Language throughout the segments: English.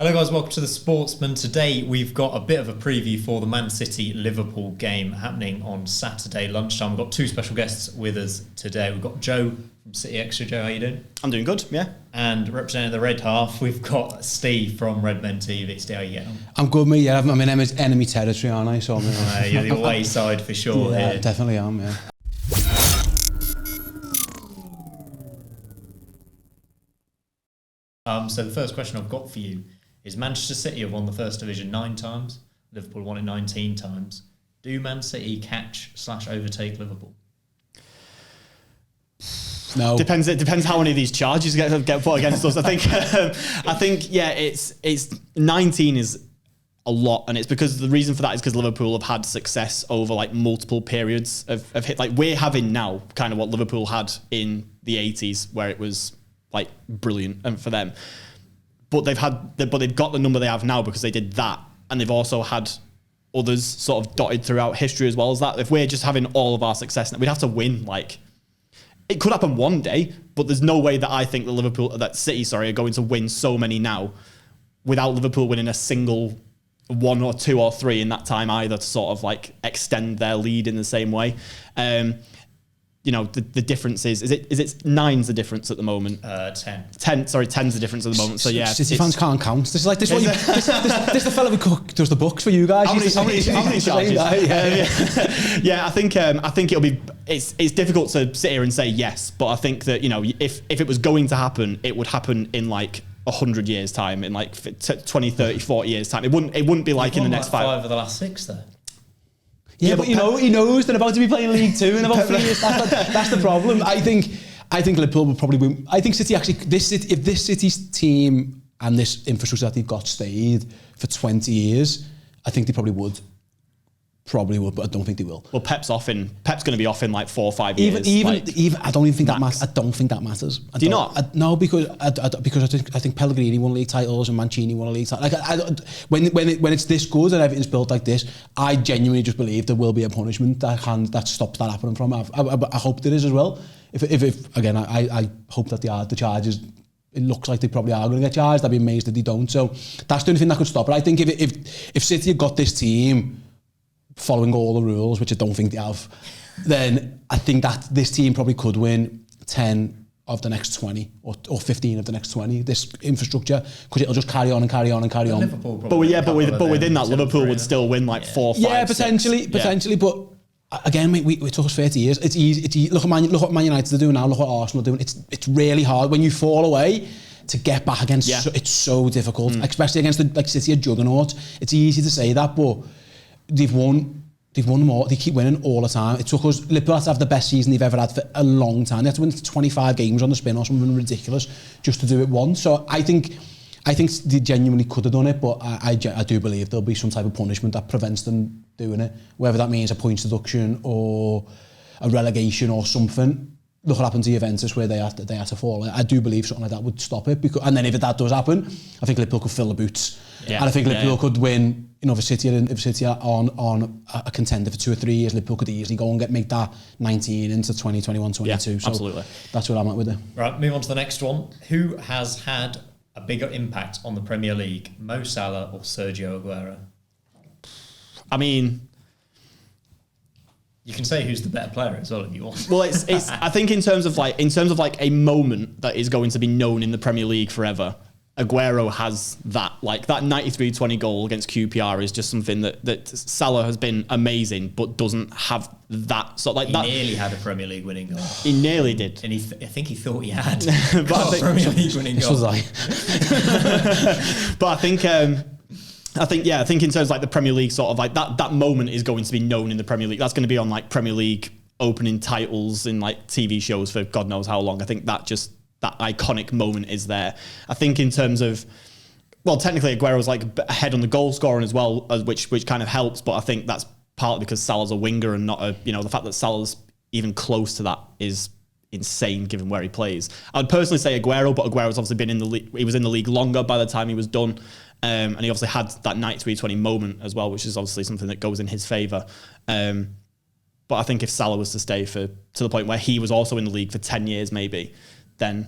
Hello guys, welcome to the Sportsman. Today we've got a bit of a preview for the Man City Liverpool game happening on Saturday lunchtime. We've got two special guests with us today. We've got Joe from City Xtra. Joe, how you doing? I'm doing good, yeah. And representing the red half, we've got Steve from RedmenTV. Steve, how you getting on? I'm good, mate. Yeah, I'm in enemy territory, aren't I? So you're the away side for sure. Yeah, here. Definitely am, yeah. So the first question I've got for you is Manchester City have won the First Division 9 times. Liverpool won it 19 times. Do Man City catch/overtake Liverpool? No. Depends how many of these charges get put against us. I think yeah, it's 19 is a lot, and it's because the reason for that is because Liverpool have had success over like multiple periods of hit. Like we're having now kind of what Liverpool had in the 80s, where it was like brilliant and for them. But they've got the number they have now because they did that, and they've also had others sort of dotted throughout history as well as that. If we're just having all of our success, we'd have to win. Like it could happen one day, but there's no way that I think that City are going to win so many now without Liverpool winning a single one or two or three in that time either to sort of like extend their lead in the same way. You know, the difference is it 9's the difference at the moment? 10. 10's the difference at the moment. So yeah, City fans can't count. This is like this. This the fella who does the books for you guys. How many charges? Yeah, I think it'll be. It's difficult to sit here and say yes, but I think that, you know, if it was going to happen, it would happen in like 100 years time, in like 20, 30, 40 years time. It wouldn't be like in the next five of the last 6 though. Yeah, but he knows they're about to be playing League Two in about 3 years. That's the problem. I think Liverpool will probably win. I think City actually, if this City's team and this infrastructure that they've got stayed for 20 years, I think they probably would. Probably would, but I don't think they will. Well, Pep's going to be off in like 4 or 5 years. Even I don't even think that matters. I don't think that matters. Do you not? No, because I think Pellegrini won league titles and Mancini won a league title. Like when it's this good and everything's built like this, I genuinely just believe there will be a punishment that stops that happening from. I hope there is as well. If again, I hope that they are the charges. It looks like they probably are going to get charged. I'd be amazed if they don't. So that's the only thing that could stop it. I think if City have got this team following all the rules, which I don't think they have, then I think that this team probably could win 10 of the next 20 or 15 of the next 20. This infrastructure, because it'll just carry on and carry on and carry on. But within that, Liverpool would still win like 4, 5, yeah, potentially. But again, mate, we took us 30 years. It's easy. Look what Man United are doing now. Look what Arsenal are doing. It's really hard when you fall away to get back against. Yeah. It's so difficult, especially against the City of juggernaut. It's easy to say that, but they've won them all. They keep winning all the time. It took us, Liverpool had to have the best season they've ever had for a long time. They had to win 25 games on the spin or something ridiculous just to do it once. So I think they genuinely could have done it, but I do believe there'll be some type of punishment that prevents them doing it, whether that means a points deduction or a relegation or something. Look what happened to Juventus where they had to fall. I do believe something like that would stop it, and then if that does happen, I think Liverpool could fill the boots. Yeah. And I think Liverpool could win. You know, if City are on a contender for 2 or 3 years, Liverpool could easily go and make that 19 into 20, 21, 22. Yeah, so absolutely. That's where I'm at with it. Right, move on to the next one. Who has had a bigger impact on the Premier League, Mo Salah or Sergio Aguero? I mean, you can say who's the better player as well if you want. Well, it's I think in terms of like a moment that is going to be known in the Premier League forever, Aguero has that. Like that 93-20 goal against QPR is just something that Salah has been amazing, but doesn't have that sort of like he that. He nearly had a Premier League winning goal. He nearly did, and I think he thought he had but a Premier League winning goal. But I think in terms of like the Premier League, sort of like that moment is going to be known in the Premier League. That's going to be on like Premier League opening titles in like TV shows for God knows how long. I think that iconic moment is there. I think in terms of, well, technically Aguero's like ahead on the goal scoring as well, which kind of helps. But I think that's partly because Salah's a winger and not the fact that Salah's even close to that is insane given where he plays. I'd personally say Aguero, but Aguero's obviously been in the league. He was in the league longer by the time he was done. And he obviously had that 93-20 moment as well, which is obviously something that goes in his favour. But I think if Salah was to stay to the point where he was also in the league for 10 years maybe, then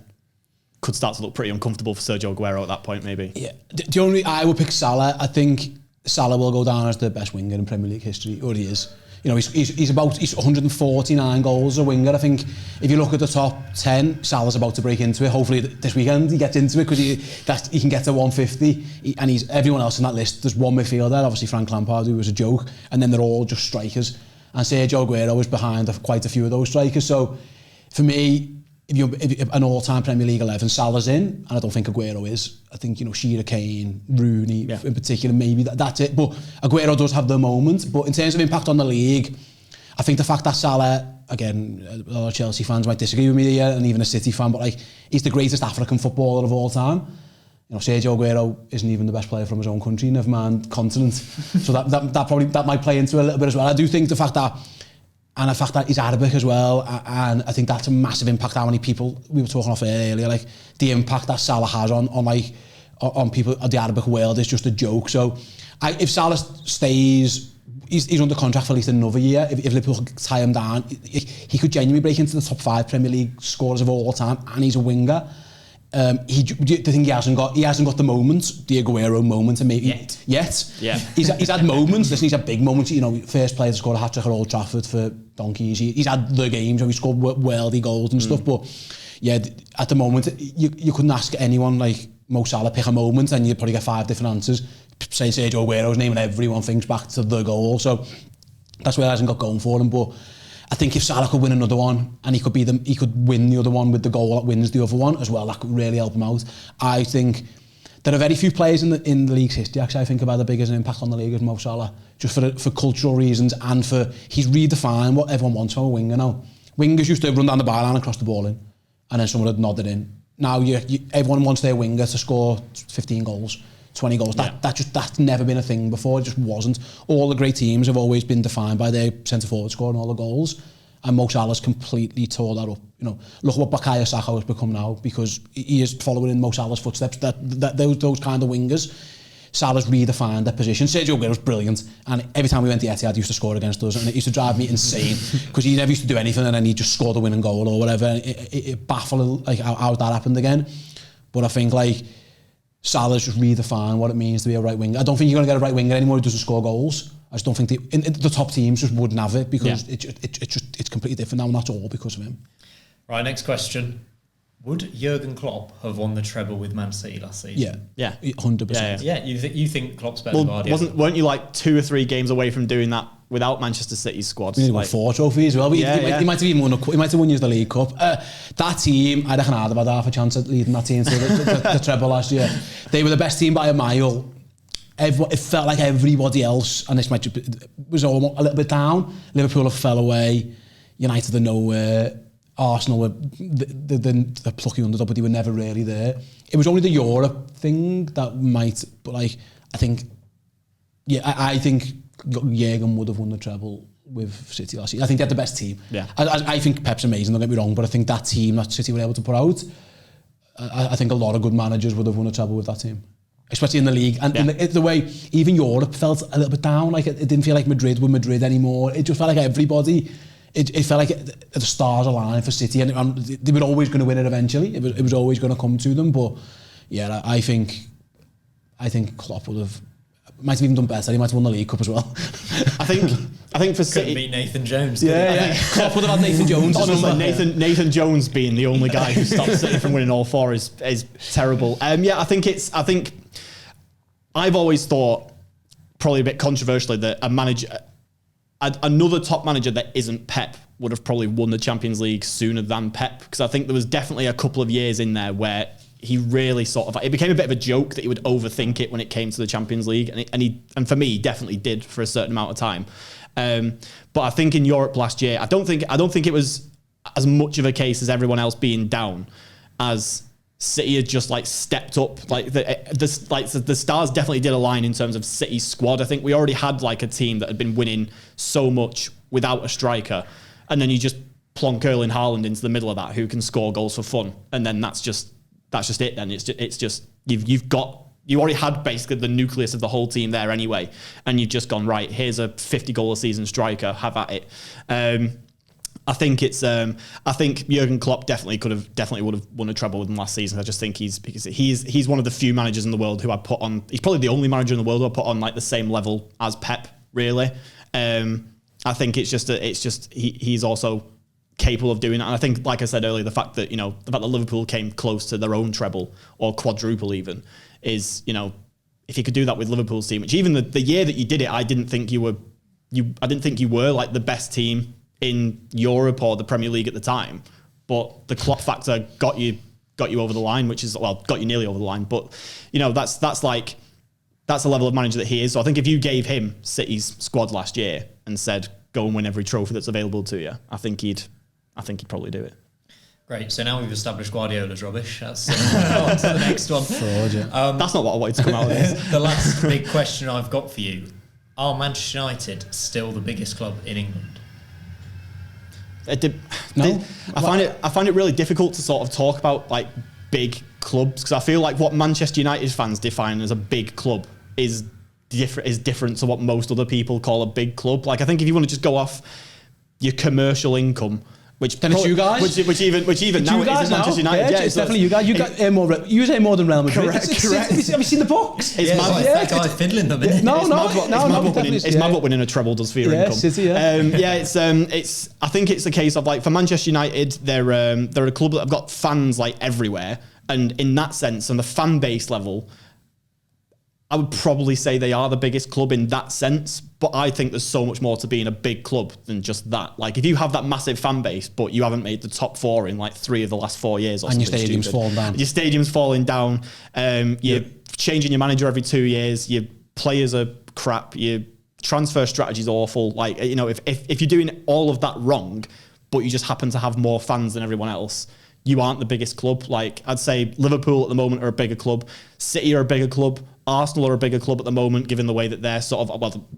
could start to look pretty uncomfortable for Sergio Aguero at that point, maybe. Yeah, the only I would pick Salah. I think Salah will go down as the best winger in Premier League history, or he is. You know, he's 149 goals as a winger. I think if you look at the top 10, Salah's about to break into it. Hopefully this weekend he gets into it because he can get to 150. And everyone else in that list, there's one midfielder, obviously Frank Lampard, who was a joke, and then they're all just strikers. And Sergio Aguero is behind quite a few of those strikers. So for me, if an all-time Premier League 11, Salah's in, and I don't think Aguero is. I think, you know, Shearer, Kane, Rooney in particular, maybe that's it. But Aguero does have the moment. But in terms of impact on the league, I think the fact that Salah, again, a lot of Chelsea fans might disagree with me here, and even a City fan, but like, he's the greatest African footballer of all time. You know, Sergio Aguero isn't even the best player from his own country, never mind continent. So that might play into a little bit as well. I do think the fact that he's Arabic as well, and I think that's a massive impact. How many people, we were talking off earlier, like the impact that Salah has on people of the Arabic world is just a joke. So if Salah stays, he's under contract for at least another year. If Liverpool tie him down, he could genuinely break into the top 5 Premier League scorers of all time, and he's a winger. The thing he hasn't got the moment, the Aguero moment, and maybe yet. Yeah. He's had moments. Listen, he's had big moments. You know, first player to score a hat-trick at Old Trafford for donkeys. He's had the games where he scored worldy goals and stuff. But yeah, at the moment, you couldn't ask anyone like Mo Salah pick a moment, and you'd probably get 5 different answers. Say Sergio Aguero's name, and everyone thinks back to the goal. So that's where he hasn't got going for him. But I think if Salah could win another one, and he could win the other one with the goal that wins the other one as well, that could really help him out. I think there are very few players in the league's history, actually, I think, about the biggest impact on the league as Mo Salah, just for cultural reasons, and for he's redefined what everyone wants from a winger now. Wingers used to run down the byline and cross the ball in, and then someone would nod it in. Now everyone wants their winger to score 15 goals. 20 goals. That's never been a thing before. It just wasn't. All the great teams have always been defined by their centre forward scoring all the goals, and Mo Salah's completely tore that up. You know, look what Bukayo Saka has become now, because he is following in Mo Salah's footsteps. Those kind of wingers, Salah's redefined their position. Sergio Aguero's brilliant, and every time we went to Etihad, he used to score against us, and it used to drive me insane because he never used to do anything, and then he just scored a winning goal or whatever. And it baffled like how that happened again. But I think like Salah's just redefined what it means to be a right winger. I don't think you're going to get a right winger anymore who doesn't score goals. I just don't think the top teams just wouldn't have it, because it's completely different now, and that's all because of him. Right, next question. Would Jurgen Klopp have won the treble with Man City last season? Yeah, 100%. Yeah, you think Klopp's better than Guardiola? Weren't you like 2 or 3 games away from doing that without Manchester City's squad? He won 4 trophies as well. He might have even won. He might have won the League Cup. That team, I reckon I had about half a chance at leading that team to the treble last year. They were the best team by a mile. It felt like everybody else, and this was almost a little bit down. Liverpool have fell away. United are nowhere. Arsenal were the plucky underdog, but they were never really there. It was only the Europe thing that might, but like I think Jurgen would have won the treble with City last year. I think they had the best team. Yeah, I think Pep's amazing, don't get me wrong, but I think that team that City were able to put out, I think a lot of good managers would have won a treble with that team, especially in the league. And the way even Europe felt a little bit down, like it didn't feel like Madrid were Madrid anymore. It just felt like everybody. It felt like the stars aligned for City, and they were always going to win it eventually. It was always going to come to them. But yeah, I think Klopp would have might have even done better. He might have won the League Cup as well. I think for City, couldn't beat Nathan Jones. Yeah. Klopp would have had Nathan Jones. Honestly, Nathan Jones being the only guy who stopped City from winning all 4 is terrible. I think I've always thought, probably a bit controversially, that a manager. Another top manager that isn't Pep would have probably won the Champions League sooner than Pep, because I think there was definitely a couple of years in there where he really it became a bit of a joke that he would overthink it when it came to the Champions League, and for me, he definitely did for a certain amount of time. But I think in Europe last year, I don't think it was as much of a case as everyone else being down, as City had just like stepped up. Like the stars definitely did align in terms of City's squad. I think we already had like a team that had been winning so much without a striker, and then you just plonk Erling Haaland into the middle of that, who can score goals for fun, and then that's just it. Then it's just you already had basically the nucleus of the whole team there anyway, and you've just gone, right, here's a 50 goal a season striker, have at it. I think Jurgen Klopp definitely would have won a treble with him last season. I just think he's one of the few managers in the world who I put on. He's probably the only manager in the world who I put on like the same level as Pep. Really, I think he's also capable of doing that. And I think, like I said earlier, the fact that Liverpool came close to their own treble or quadruple even is, if you could do that with Liverpool's team, which even the year that you did it, I didn't think you were like the best team in Europe or the Premier League at the time. But the Klopp factor got you over the line, which is, well, got you nearly over the line. But that's the level of manager that he is. So I think if you gave him City's squad last year and said, go and win every trophy that's available to you, I think he'd probably do it. Great. So now we've established Guardiola's rubbish. That's on to the next one. Fraud, yeah. That's not what I wanted to come out of this. The last big question I've got for you: are Manchester United still the biggest club in England? No. I find it really difficult to sort of talk about like big clubs, because I feel like what Manchester United fans define as a big club is different to what most other people call a big club. Like, I think if you want to just go off your commercial income, which then it's you guys, which even now it is Manchester United. Yeah, it's definitely you guys. You got more. You say more than Real Madrid. Correct. Have you seen the books? It's mad. That guy fiddling them. Isn't it? It's mad what winning a treble does for your income. City, it's. I think it's a case of, like, for Manchester United, they're a club that have got fans like everywhere, and in that sense, on the fan base level, I would probably say they are the biggest club in that sense, but I think there's so much more to being a big club than just that. Like, if you have that massive fan base, but you haven't made the top four in like 3 of the last 4 years, and your stadium's falling down. Your stadium's falling down. You're changing your manager every 2 years. Your players are crap. Your transfer strategy's awful. Like, if you're doing all of that wrong, but you just happen to have more fans than everyone else, you aren't the biggest club. Like, I'd say Liverpool at the moment are a bigger club. City are a bigger club. Arsenal are a bigger club at the moment, given the way that they're sort of, well,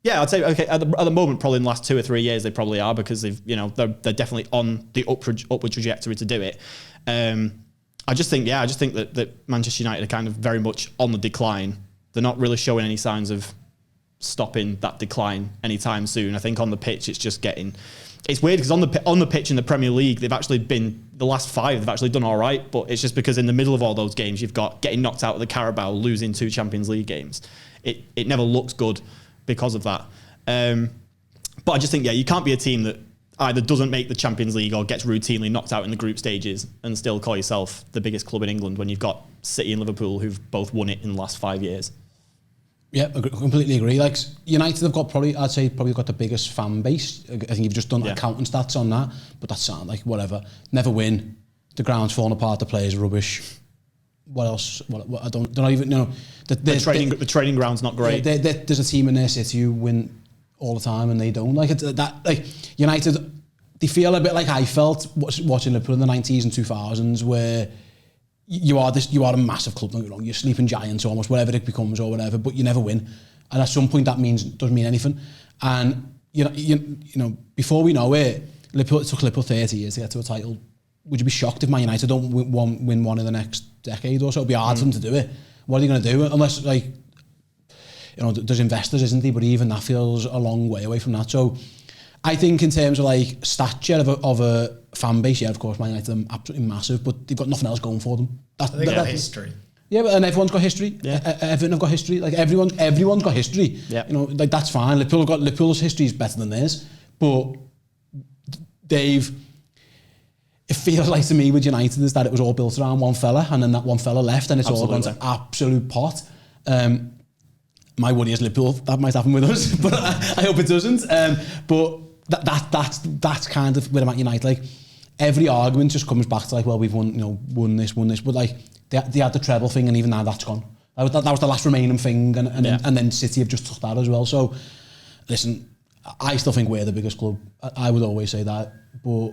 yeah, I'd say, okay, at the moment, probably in the last 2 or 3 years, they probably are, because they're definitely on the upward trajectory to do it. I just think that Manchester United are kind of very much on the decline. They're not really showing any signs of stopping that decline anytime soon. I think on the pitch, it's weird, because on the pitch in the Premier League, they've actually been, the last 5, they've actually done all right, but it's just because in the middle of all those games, you've got getting knocked out of the Carabao, losing 2 Champions League games. It never looks good because of that. But I just think, you can't be a team that either doesn't make the Champions League or gets routinely knocked out in the group stages and still call yourself the biggest club in England when you've got City and Liverpool who've both won it in the last 5 years. Yeah, I completely agree. Like, United have got probably got the biggest fan base. I think you've just done accounting stats on that, but that sounds like whatever. Never win. The ground's falling apart. The players are rubbish. What else? What I don't even know. The training ground's not great. There's a team in there, City, who win all the time, and they don't. Like United, they feel a bit like I felt watching Liverpool in the 90s and 2000s, where you are a massive club, don't get me wrong, you're sleeping giants almost, whatever it becomes or whatever, but you never win. And at some point that doesn't mean anything. And before we know it, it took Liverpool 30 years to get to a title. Would you be shocked if Man United don't win one in the next decade or so? It'd be hard for them to do it. What are they going to do? Unless, there's investors, isn't there? But even that feels a long way away from that. So I think in terms of like stature of a fan base, of course, Man United are absolutely massive, but they've got nothing else going for them. They got history. Yeah, and everyone's got history. Yeah. Everyone have got history. Like everyone's got history. Yeah. Like that's fine. Liverpool's history is better than theirs, but it feels like to me with United is that it was all built around one fella, and then that one fella left, and it's all gone to absolute pot. My worry is Liverpool, that might happen with us, but I hope it doesn't. But that's kind of where I'm at United. Like, every argument just comes back to like, well, we've won this, but like they had the treble thing, and even now that's gone. That was the last remaining thing, and then City have just took that as well. So, listen, I still think we're the biggest club. I would always say that, but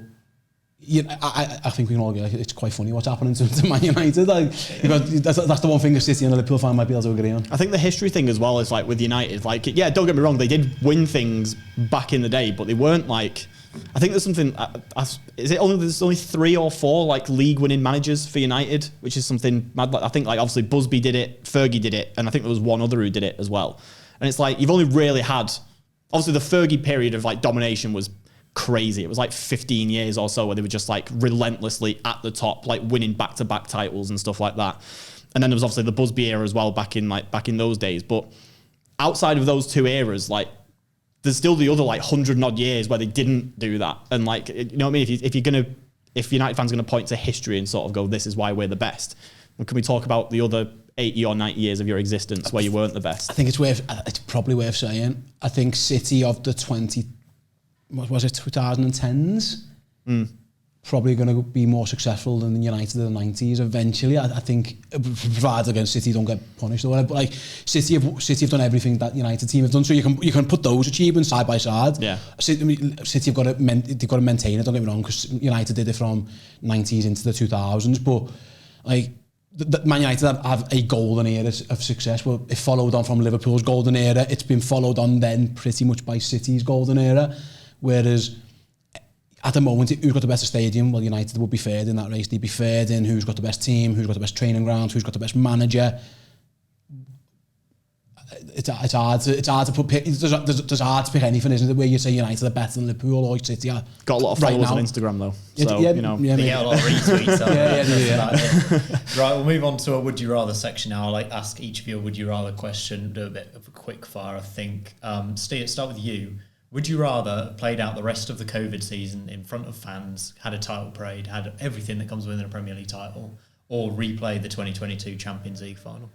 I think we can all get like, it's quite funny what's happening to Man United. Like, that's the one thing a City and a Liverpool fan might be able to agree on. I think the history thing as well is like with United, like, yeah, don't get me wrong, they did win things back in the day, but they weren't like, I think there's something, there's only 3 or 4 like league winning managers for United, which is something mad. Like, I think like obviously Busby did it, Fergie did it, and I think there was one other who did it as well. And it's like, you've only really had, obviously the Fergie period of like domination was crazy. It was like 15 years or so where they were just like relentlessly at the top, like winning back-to-back titles and stuff like that. And then there was obviously the Busby era as well back in those days. But outside of those two eras, like there's still the other like 100 and odd years where they didn't do that. And like, you know what I mean? If United fans are going to point to history and sort of go, this is why we're the best, well, can we talk about the other 80 or 90 years of your existence where you weren't the best? I think it's probably worth saying. I think City of the 2010s, probably going to be more successful than United of the 90s eventually. I think, provided against City don't get punished or whatever, but like City have done everything that United team have done, so you can put those achievements side by side. Yeah. City have got to maintain it, don't get me wrong, because United did it from 90s into the 2000s, but like Man United have a golden era of success. Well, it followed on from Liverpool's golden era. It's been followed on then pretty much by City's golden era, whereas at the moment, who's got the better stadium? Well, United would be third in that race. They'd be third in who's got the best team, who's got the best training ground, who's got the best manager. It's hard to put. There's hard to pick anything, isn't it? Where you say United are better than Liverpool or City are. Got a lot of followers on Instagram though, so you know they get a lot of retweets. Yeah. Right, we'll move on to a would you rather section now. I'll like ask each of you a would you rather question. Do a bit of a quick fire, I think. Steve, start with you. Would you rather played out the rest of the COVID season in front of fans, had a title parade, had everything that comes with a Premier League title, or replay the 2022 Champions League final?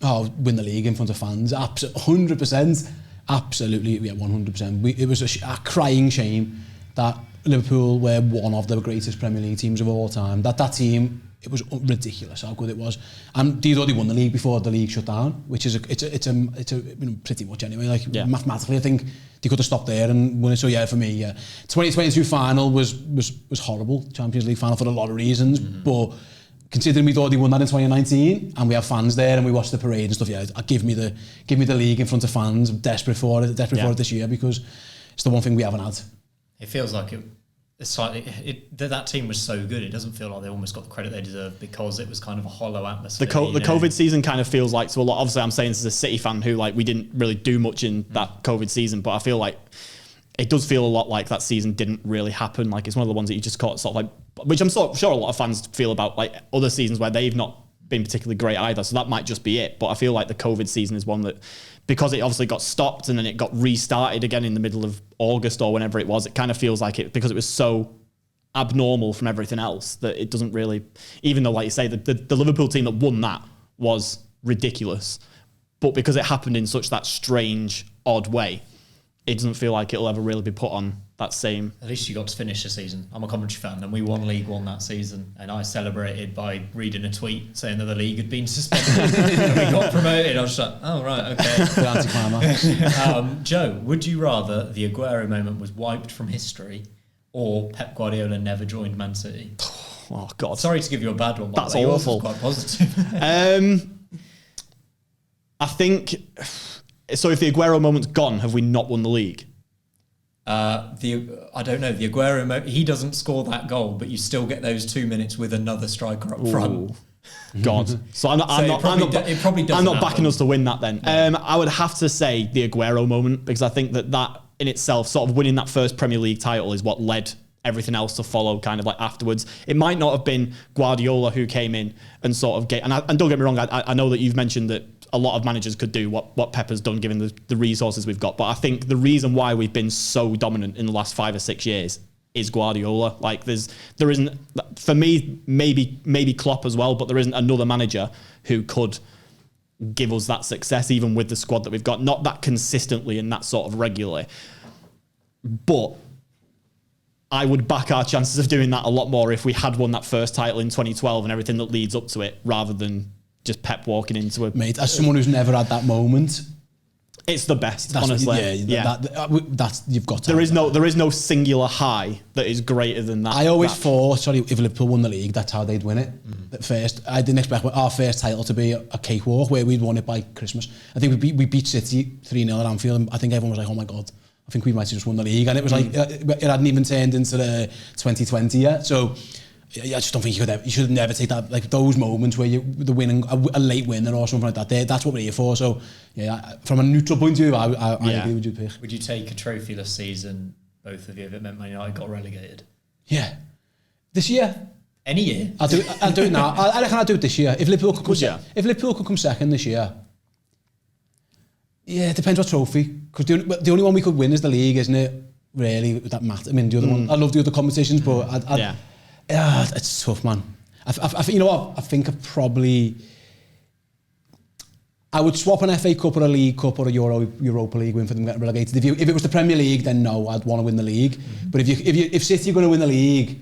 Oh, win the league in front of fans. 100%. Absolutely, yeah, 100%. It was a crying shame that Liverpool were one of the greatest Premier League teams of all time. That team, it was ridiculous how good it was. And they'd already won the league before the league shut down, which is it's you know, pretty much anyway. Like mathematically, I think they could have stopped there and won it. So yeah, for me, 2022 final was horrible. Champions League final for a lot of reasons, but considering we'd already won that in 2019 and we have fans there and we watched the parade and stuff, give me the league in front of fans. I'm desperate for it this year because it's the one thing we haven't had. It feels like it's slightly that team was so good. It doesn't feel like they almost got the credit they deserve because it was kind of a hollow atmosphere. The COVID season kind of feels like, to a lot. Obviously, I'm saying this as a City fan who like we didn't really do much in that COVID season, but I feel like it does feel a lot like that season didn't really happen. Like it's one of the ones that you just caught sort of like, which I'm sure a lot of fans feel about like other seasons where they've not been particularly great either. So that might just be it. But I feel like the COVID season is one that, because it obviously got stopped and then it got restarted again in the middle of August or whenever it was, it kind of feels like it, because it was so abnormal from everything else, that it doesn't really, even though like you say, the Liverpool team that won that was ridiculous. But because it happened in such that strange, odd way, it doesn't feel like it'll ever really be put on that same. At least you got to finish the season. I'm a Coventry fan and we won League One that season, and I celebrated by reading a tweet saying that the league had been suspended and we got promoted. I was just like, oh right, okay. Good anticlimax. Joe, would you rather the Aguero moment was wiped from history or Pep Guardiola never joined Man City? Oh God. Sorry to give you a bad one, but that's awful. Quite positive. I think so. If the Aguero moment's gone, have we not won the league? I don't know. The Aguero moment, he doesn't score that goal, but you still get those 2 minutes with another striker up front. God. So I'm not backing us to win that then. I would have to say the Aguero moment, because I think that in itself, sort of winning that first Premier League title, is what led everything else to follow kind of like afterwards. It might not have been Guardiola who came in and sort of and don't get me wrong, I know that you've mentioned that a lot of managers could do what Pep has done given the resources we've got, but I think the reason why we've been so dominant in the last 5 or 6 years is Guardiola. Like there isn't, for me, maybe Klopp as well, but there isn't another manager who could give us that success, even with the squad that we've got. Not that consistently and that sort of regularly, but I would back our chances of doing that a lot more if we had won that first title in 2012 and everything that leads up to it, rather than just Pep walking into it. Mate, as someone who's never had that moment, it's the best, honestly. That's you've got to. There is no singular high that is greater than that. I always thought, if Liverpool won the league, that's how they'd win it. At first, I didn't expect our first title to be a cakewalk where we'd won it by Christmas. I think we beat City 3-0 at Anfield, and I think everyone was like, oh my God, I think we might have just won the league. And it was like, it hadn't even turned into the 2020 yet. So I just don't think you should never take that, like those moments where the winning, a late winner or something like that. That's what we're here for. So yeah, from a neutral point of view, I agree with you, Pick. Would you take a trophyless season both of you, if it meant Man United got relegated? Yeah. This year? Any year? I'll do it now. I reckon I'll do it this year. If Liverpool could come second this year, yeah, it depends what trophy. Because the only one we could win is the league, isn't it? Really, that matter. I mean, the other one. I love the other competitions, but it's tough, man. You know what? I think I would swap an FA Cup or a League Cup or a Europa League win for them getting relegated. If it was the Premier League, then no, I'd want to win the league. But if City are going to win the league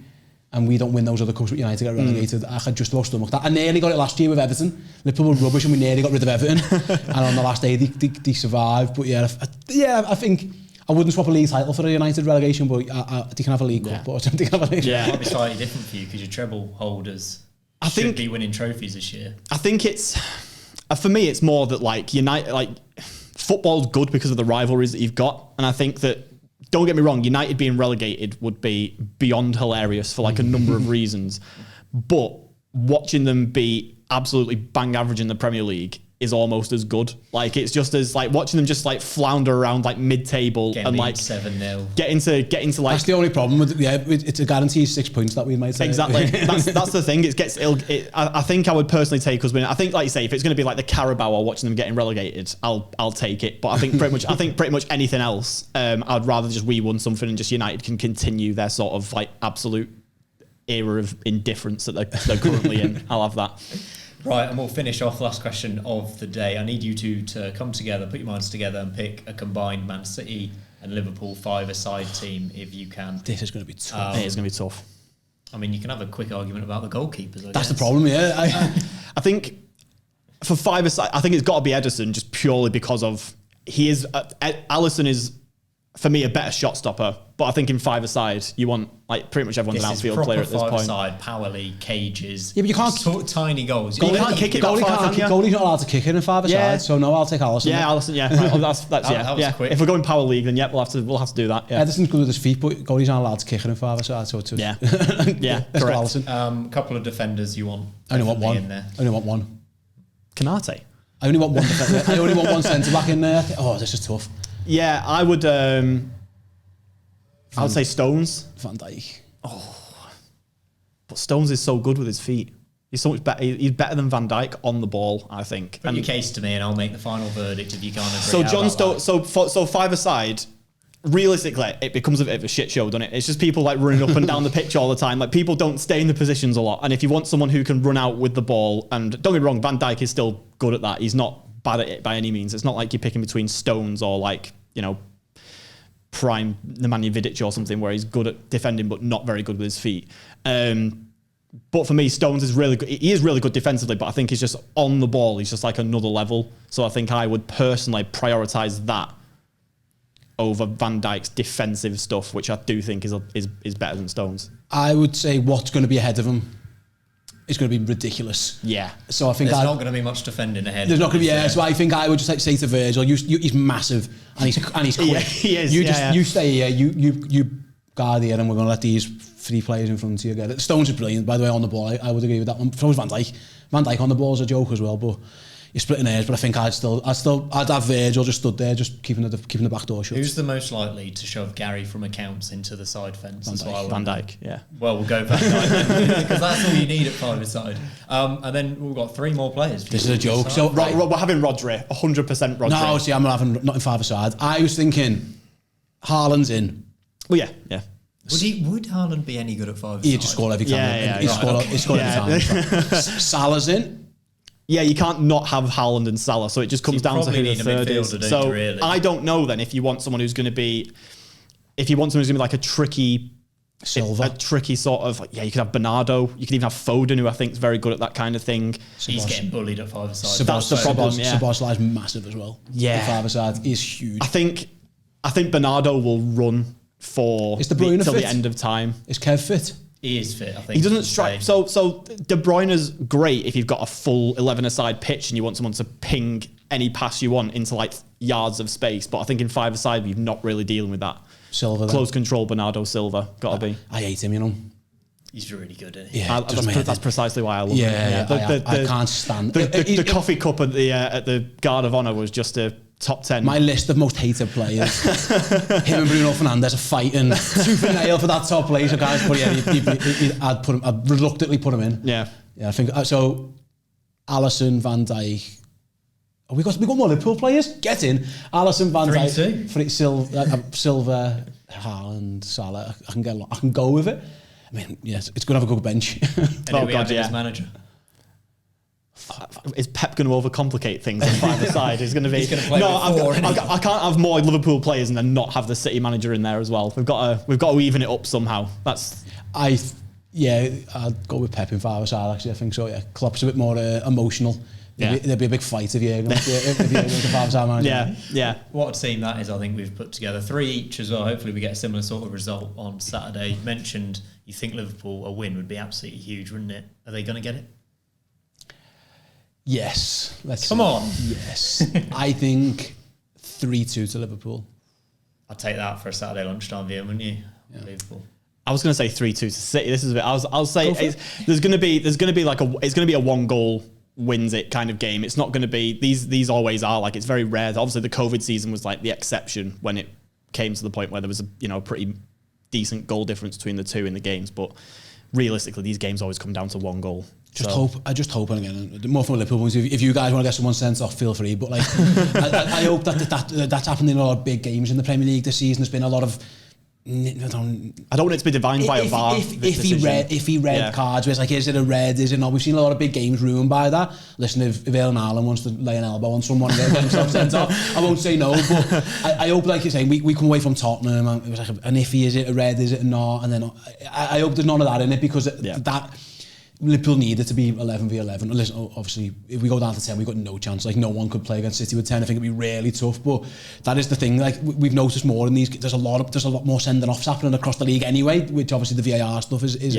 and we don't win those other cups with United get relegated, I could just about stomach that. I nearly got it last year with Everton. Liverpool were rubbish and we nearly got rid of Everton. And on the last day, they survived. But I think I wouldn't swap a league title for a United relegation, but they can have a League Cup or something. It might be slightly different for you because your treble holders should be winning trophies this year. I think it's... For me, it's more that like United, like football's good because of the rivalries that you've got, and I think that, don't get me wrong, United being relegated would be beyond hilarious for like a number of reasons, but watching them be absolutely bang average in the Premier League is almost as good. Like it's just as like watching them just like flounder around like mid-table and like 7-0. Get into like that's the only problem with it's a guaranteed 6 points that we might say. Exactly. that's the thing. I think I would personally take us winning. I think, like you say, if it's going to be like the Carabao or watching them getting relegated, I'll take it. But I think pretty much anything else, I'd rather just we won something and just United can continue their sort of like absolute era of indifference that they're currently in. I'll have that. Right, and we'll finish off last question of the day. I need you two to come together, put your minds together and pick a combined Man City and Liverpool five-a-side team if you can. This is going to be tough. It is going to be tough. I mean, you can have a quick argument about the goalkeepers, That's the problem, yeah. I think for five-a-side, I think it's got to be Ederson just purely because of Alisson is, for me, a better shot stopper. But I think in five-a-side, you want like pretty much everyone's an outfield player at this point. Five-a-side, power league, cages. Yeah, but you can't tiny goals. You can't kick it. Goalie's not allowed to kick it in five-a-side. Yeah. So no, I'll take Alisson. Yeah, Alisson. Yeah, right, that's that was quick. If we're going power league, then we'll have to do that. Yeah. Ederson's good with his feet, but goalies aren't allowed to kick it in five-a-side. So it's yeah, let's go Alisson. Couple of defenders you want. I only want one. In there. I only want one. Canate. I only want one defender. I only want one centre back in there. Oh, this is tough. Yeah, I would. I would say Stones. Van Dijk. Oh, but Stones is so good with his feet. He's so much better. He's better than Van Dijk on the ball, I think. Put your case to me, and I'll make the final verdict if you can't agree. So John Stones. So five-a-side. Realistically, it becomes a bit of a shit show, doesn't it? It's just people like running up and down the pitch all the time. Like people don't stay in the positions a lot. And if you want someone who can run out with the ball, and don't get me wrong, Van Dijk is still good at that. He's not bad at it by any means. It's not like you're picking between Stones or like, you know, prime Nemanja Vidic or something where he's good at defending but not very good with his feet. But for me, Stones is really good. He is really good defensively, but I think he's just on the ball. He's just like another level. So I think I would personally prioritise that over Van Dijk's defensive stuff, which I do think is better than Stones. I would say what's going to be ahead of him is going to be ridiculous. Yeah. So I think there's not going to be much defending ahead. There's not going to be. Yeah. So I think I would just like say to Virgil, he's massive and he's quick. Yeah, he is. You stay here. You guard here, and we're going to let these three players in front of you get it. Stones is brilliant, by the way, on the ball. I would agree with that one. So is Van Dijk. Van Dijk on the ball is a joke as well, but you're splitting hairs. But I think I'd have Virgil just stood there, just keeping the back door shut. Who's the most likely to shove Gary from accounts into the side fence? Van Dijk, yeah. Well, we'll go Van Dijk because that's all you need at five-a-side. And then we've got three more players. This is a joke. So we're having Rodri, 100% Rodri. No, see, I'm having not in five-a-side. I was thinking Haaland's in. Well, yeah. Would Haaland be any good at five-a-side? He'd just score every time. He scored every time. Salah's in. Yeah, you can't not have Haaland and Salah, so it just comes down to who the third is. So really? I don't know then if you want someone who's going to be, like a tricky Silva, a tricky sort of you could have Bernardo, you could even have Foden, who I think is very good at that kind of thing. He's getting bullied at five-a-side. That's the problem. Szoboszlai's massive as well. Yeah, five-a-side is huge. I think Bernardo will run for till the end of time. Is Kev fit? He is fit, I think. He doesn't strike. So De Bruyne's great if you've got a full 11-a-side pitch and you want someone to ping any pass you want into like yards of space. But I think in five-a-side, you're not really dealing with that. Silva. Close control, Bernardo Silva. Gotta be. I hate him, you know. He's really good, isn't he? Yeah, that's precisely why I love him. Yeah, I can't stand the coffee cup at the Guard of Honour was just a top 10. My list of most hated players. Him and Bruno Fernandes are fighting tooth and nail for that top place. So guys, but yeah, I'd reluctantly put him in. Yeah, I think so. Alisson, Van Dijk. Oh, we got more Liverpool players. Get in. Alisson, Van Dijk, Silva, Haaland, Salah. I can go with it. I mean, yes, it's going to have a good bench. And we have his manager. Is Pep going to overcomplicate things on either side? He's going to be. He's going to play I can't have more Liverpool players and then not have the City manager in there as well. We've got to even it up somehow. I'd go with Pep in 5 aside. Actually, I think so. Yeah, Klopp's a bit more emotional. There'd be a big fight if you're going to the 5-star manager. Yeah. What a team that is! I think we've put together 3 each as well. Hopefully, we get a similar sort of result on Saturday. You mentioned you think Liverpool a win would be absolutely huge, wouldn't it? Are they going to get it? Yes. Come on. Yes. I think 3-2 to Liverpool. I'd take that for a Saturday lunchtime view, wouldn't you? Yeah. Liverpool. I was going to say 3-2 to City. This is a bit. I'll say there's going to be a 1 goal wins it kind of game. It's not going to be these always are like, it's very rare. Obviously the COVID season was like the exception when it came to the point where there was a pretty decent goal difference between the two in the games, but realistically these games always come down to 1 goal. I just hope, and again, more from a Liverpool point of view, if you guys want to get someone sent off, feel free, but like I hope that's happened in a lot of big games in the Premier League this season. There's been a lot of I don't want it to be defined by a VAR. If he read cards, where it's like, is it a red? Is it not? We've seen a lot of big games ruined by that. Listen, if Erling Haaland wants to lay an elbow on someone and get himself sent off, I won't say no. But I hope, like you're saying, we come away from Tottenham and it was like an iffy, is it a red? Is it not? And then I hope there's none of that in it, because that Liverpool needed to be 11v11. Listen, obviously, if we go down to 10, we've got no chance. Like, no one could play against City with 10. I think it'd be really tough. But that is the thing. Like, we've noticed more in these. There's a lot more sending offs happening across the league anyway. Which obviously the VAR stuff is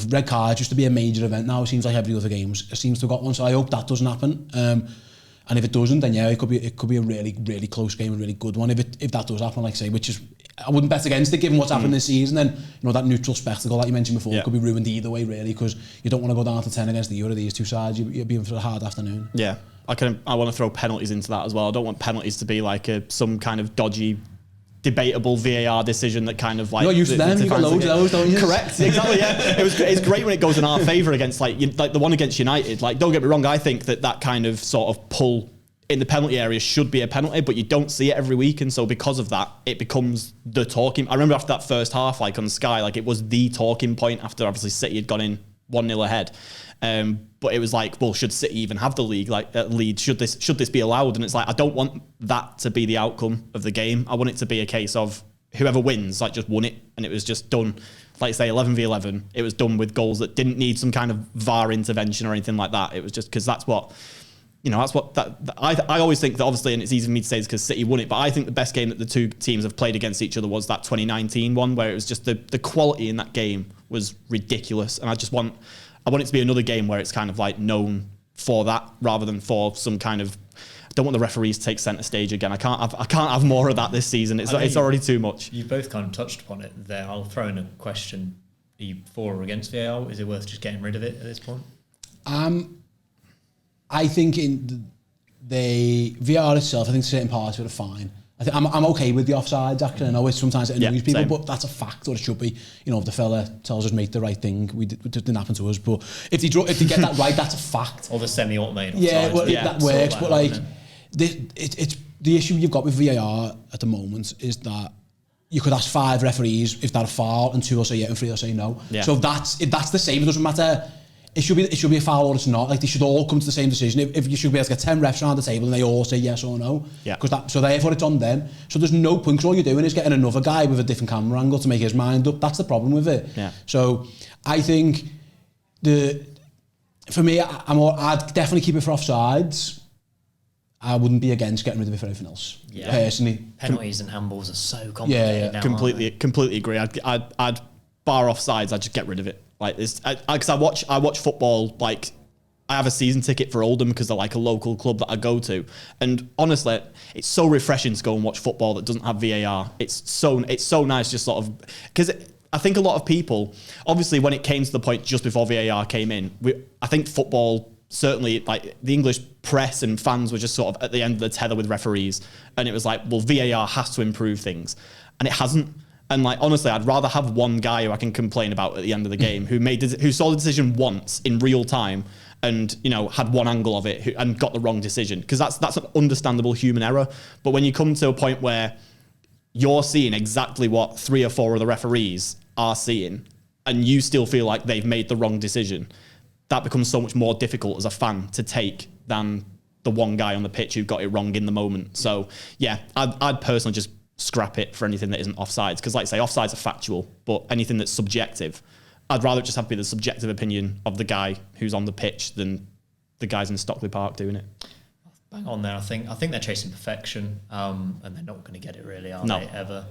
red cards used to be a major event. Now it seems like every other game seems to have got one. So I hope that doesn't happen. And if it doesn't, then it could be a really, really close game, a really good one. If that does happen, like I say, which is, I wouldn't bet against it given what's happened this season. Then that neutral spectacle that you mentioned before could be ruined either way, really, because you don't want to go down to 10 against either of these two sides. You'd be in for a hard afternoon. Yeah, I want to throw penalties into that as well. I don't want penalties to be like some kind of dodgy, debatable VAR decision that kind of like. You're used to them. You've got loads of those, don't you? Correct. Exactly. Yeah. It's great when it goes in our favour against like the one against United. Like, don't get me wrong. I think that kind of sort of pull in the penalty area should be a penalty, but you don't see it every week, and so because of that, it becomes the talking. I remember after that first half, like on Sky, like it was the talking point after obviously City had gone in 1-0 ahead. But it was like, well, should City even have the lead? Should this be allowed? And it's like, I don't want that to be the outcome of the game. I want it to be a case of whoever wins, like, just won it, and it was just done. Like, say 11v11, it was done with goals that didn't need some kind of VAR intervention or anything like that. It was just because that's what. I always think that, obviously, and it's easy for me to say this because City won it, but I think the best game that the two teams have played against each other was that 2019 one, where it was just the quality in that game was ridiculous. And I want it to be another game where it's kind of like known for that rather than for some kind of. I don't want the referees to take centre stage again. I can't have more of that this season. It's already too much. You've both kind of touched upon it there. I'll throw in a question. Are you for or against VAR? Is it worth just getting rid of it at this point? I think in the VAR itself, I think certain parts of it are fine. I'm okay with the offsides, actually. I know sometimes it annoys people, but that's a fact, or it should be. If the fella tells us make the right thing, it didn't happen to us. But if they get that right, that's a fact. Or the semi-automated offsides. Yeah, well, that works. But like, it's the issue you've got with VAR at the moment is that you could ask 5 referees if that's a foul, and 2 will say yeah, and 3 will say no. Yeah. So if that's the same, it doesn't matter. It should be a foul or it's not. Like, they should all come to the same decision. If you should be able to get 10 refs around the table and they all say yes or no. Yeah. So therefore it's on them. So there's no point, because all you're doing is getting another guy with a different camera angle to make his mind up. That's the problem with it. Yeah. So I think for me, I'd definitely keep it for offsides. I wouldn't be against getting rid of it for everything else. Yeah. Personally. Penalties and handballs are so complicated now. Completely agree. I'd bar offsides. I'd just get rid of it. Like this, because I watch football. Like, I have a season ticket for Oldham because they're like a local club that I go to, and honestly, it's so refreshing to go and watch football that doesn't have VAR. It's so nice, just sort of, because I think a lot of people, obviously when it came to the point just before VAR came in, I think football, certainly like the English press and fans were just sort of at the end of the tether with referees. And it was like, well, VAR has to improve things. And it hasn't. And like, honestly, I'd rather have one guy who I can complain about at the end of the game, who saw the decision once in real time and, you know, had one angle of it and got the wrong decision. Because that's an understandable human error. But when you come to a point where you're seeing exactly what 3 or 4 of the referees are seeing, and you still feel like they've made the wrong decision, that becomes so much more difficult as a fan to take than the one guy on the pitch who got it wrong in the moment. So, yeah, I'd personally just scrap it for anything that isn't offsides. Because, like I say, offsides are factual, but anything that's subjective, I'd rather just have to be the subjective opinion of the guy who's on the pitch than the guys in Stockley Park doing it. Bang on there. I think they're chasing perfection, and they're not going to get it really, are they, ever?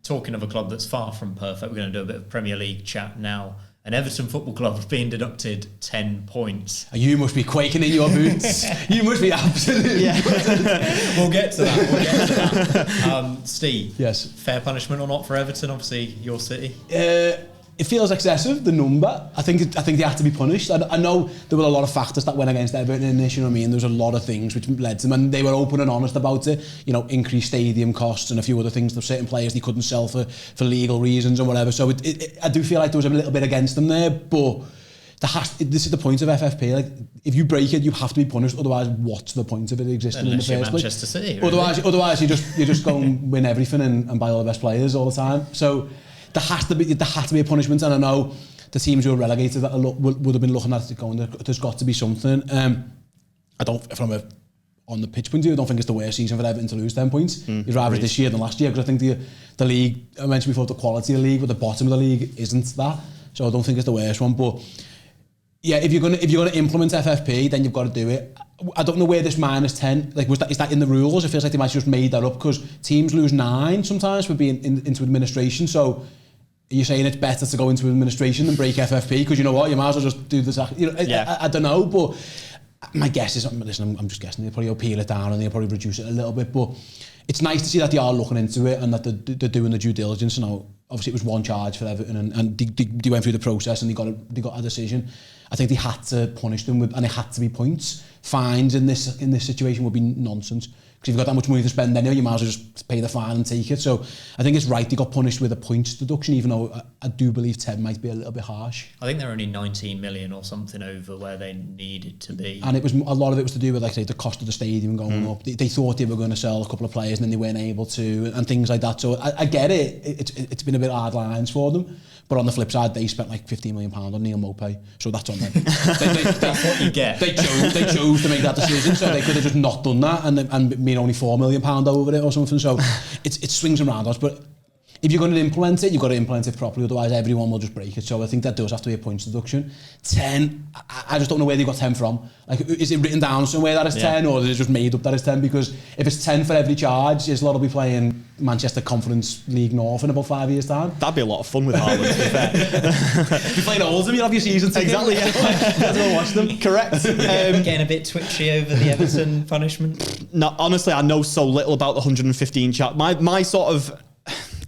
Talking of a club that's far from perfect, we're going to do a bit of Premier League chat now. And Everton Football Club have been deducted 10 points. You must be quaking in your boots. You must be absolutely. Yeah. We'll get to that. Steve. Yes. Fair punishment or not for Everton? Obviously, your City. It feels excessive, the number. I think they have to be punished. I know there were a lot of factors that went against Everton in this, you know what I mean? There was a lot of things which led to them, and they were open and honest about it. You know, increased stadium costs and a few other things that certain players they couldn't sell for legal reasons or whatever. So I do feel like there was a little bit against them there, but this is the point of FFP. Like, if you break it, you have to be punished. Otherwise, what's the point of it existing Unless in the first place? Manchester City, really. Otherwise, you just go and win everything and buy all the best players all the time. So there has to be a punishment, and I know the teams who are relegated that would have been looking at it going, there's got to be something. I don't, on the pitch point of view, I don't think it's the worst season for Everton to lose 10 points. You'd rather this year than last year, because I think the league, I mentioned before, the quality of the league, but the bottom of the league isn't that. So I don't think it's the worst one. But yeah, if you're gonna implement FFP, then you've got to do it. I don't know where this -10, like, is that in the rules? It feels like they might have just made that up, because teams lose 9 sometimes for being into administration. So are you saying it's better to go into administration than break FFP? Because you know what, you might as well just do this. You know, yeah. I don't know, but my guess is, listen, I'm just guessing, they'll probably peel it down and they'll probably reduce it a little bit. But it's nice to see that they are looking into it and that they're doing the due diligence. You know, obviously it was one charge for Everton, and they went through the process and they got a decision. I think they had to punish them and it had to be points. Fines in this situation would be nonsense. Because if you've got that much money to spend anyway, you might as well just pay the fine and take it. So I think it's right they got punished with a points deduction, even though I do believe 10 might be a little bit harsh. I think they're only 19 million or something over where they needed to be. And it was, a lot of it was to do with, like, say, the cost of the stadium going up. They thought they were going to sell a couple of players and then they weren't able to, and things like that. So I get it. It's been a bit hard lines for them. But on the flip side, they spent like £15 million on Neil Maupay, so that's on them. That's what you get. They chose to make that decision, so they could have just not done that and made only £4 million over it or something. So it swings and roundabouts. But if you're going to implement it, you've got to implement it properly. Otherwise, everyone will just break it. So I think that does have to be a points deduction. 10, I just don't know where they got 10 from. Like, is it written down somewhere that it's 10, or is it just made up that it's 10? Because if it's 10 for every charge, Islot will be playing Manchester Conference League North in about 5 years' time. That'd be a lot of fun with Haaland, to be fair. You're playing Oldham, you'll have your season ticket. Exactly, yeah. Go watch them. Correct. Getting a bit twitchy over the Everton punishment? No, honestly, I know so little about the 115 charge. My sort of...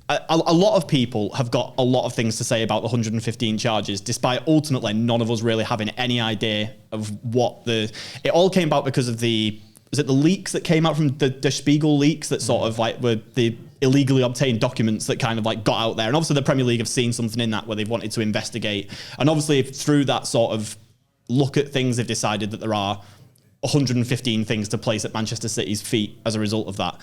A lot of people have got a lot of things to say about the 115 charges, despite ultimately none of us really having any idea of what it all came about because of the leaks that came out from the Spiegel leaks that sort of like were the illegally obtained documents that kind of like got out there. And obviously the Premier League have seen something in that where they've wanted to investigate. And obviously through that sort of look at things, they've decided that there are 115 things to place at Manchester City's feet as a result of that.